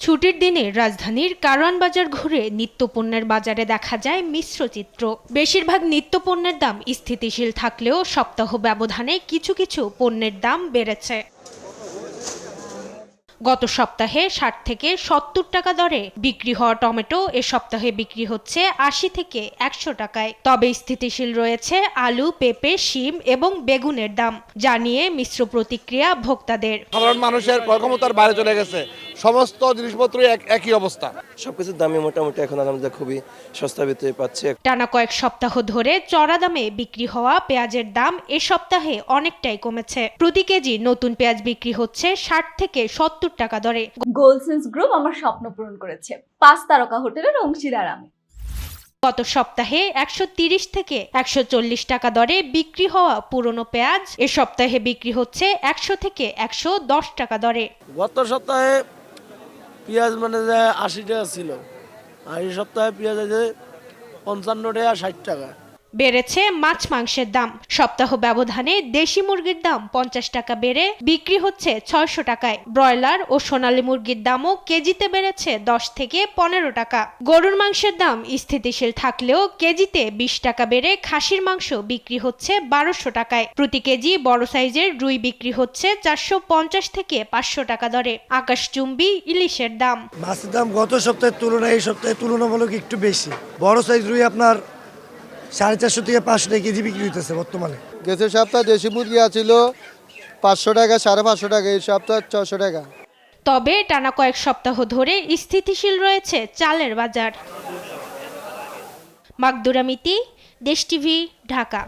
ছুটির দিনে রাজধানীর কারওয়ান বাজার ঘুরে নিত্যপণ্যের বাজারে দেখা যায় মিশ্র চিত্র। বেশিরভাগ নিত্যপণ্যের দাম স্থিতিশীল থাকলেও সপ্তাহ ব্যবধানে কিছু কিছু পণ্যের দাম বেড়েছে। গত সপ্তাহে ৬০ থেকে ৭০ টাকা দরে বিক্রি হওয়া টমেটো এ সপ্তাহে বিক্রি হচ্ছে ৮০ থেকে ১০০ টাকায়। তবে স্থিতিশীল রয়েছে আলু, পেঁপে, শিম এবং বেগুনের দাম, যা নিয়ে মিশ্র প্রতিক্রিয়া ভোক্তাদের। সাধারণ মানুষের ক্রয় ক্ষমতার বাইরে চলে গেছে, সমস্ত জিনিসপত্রই একই অবস্থা। সবকিছুর দামই মোটামুটি এখন আমাদের খুবই সস্তার ভিতরে পাচ্ছি। টানা কয়েক সপ্তাহ ধরে চড়া দামে বিক্রি হওয়া পেঁয়াজের দাম এ সপ্তাহে অনেকটাই কমেছে। প্রতি কেজি নতুন পেঁয়াজ বিক্রি হচ্ছে ৬০ থেকে ৭০ টাকা দরে। গোলসেন্স গ্রুপ আমার স্বপ্ন পূরণ করেছে, ৫ তারকা হোটেলের অংশীদার আমি। গত সপ্তাহে ১৩০ থেকে ১৪০ টাকা দরে বিক্রি হওয়া পুরনো পেঁয়াজ এ সপ্তাহে বিক্রি হচ্ছে ১০০ থেকে ১১০ টাকা দরে। গত সপ্তাহে পেঁয়াজ যে ৮০ টাকা ছিল, আর এই সপ্তাহে পেঁয়াজ আছে ৫৫ টাকা ৬০ টাকা। বেড়েছে মাছ মাংসের দাম। সপ্তাহ ব্যবধানে দেশি মুরগির দাম ৫০ টাকা বেড়ে বিক্রি হচ্ছে ৬০০ টাকায়। ব্রয়লার ও সোনালী মুরগির দামও কেজিতে বেড়েছে ১০ থেকে ১৫ টাকা। গরুর মাংসের দাম স্থিতিশীল থাকলেও কেজিতে ২০ টাকা বেড়ে খাসির মাংস বিক্রি হচ্ছে ১২০০ টাকায়। প্রতি কেজি বড় সাইজের রুই বিক্রি হচ্ছে ৪৫০ থেকে ৫০০ টাকা দরে। আকাশচুম্বী ইলিশের দাম। মাছের দাম গত সপ্তাহের তুলনায় এই সপ্তাহে তুলনামূলক একটু বেশি। বড় সাইজ রুই আপনার ৪৫০ থেকে ৫০০ টাকা কেজি বিক্রি হইতেছে বর্তমানে। গেছে সপ্তাহে দেশি মুরগি আছিল ৫০০ টাকা, ৫৫০ টাকা, এই সপ্তাহে ৬০০ টাকা। তবে টানা কয়েক সপ্তাহ ধরে স্থিতিশীল রয়েছে চালের বাজার। মাকদুরা মিতি, দেশ টিভি, ঢাকা।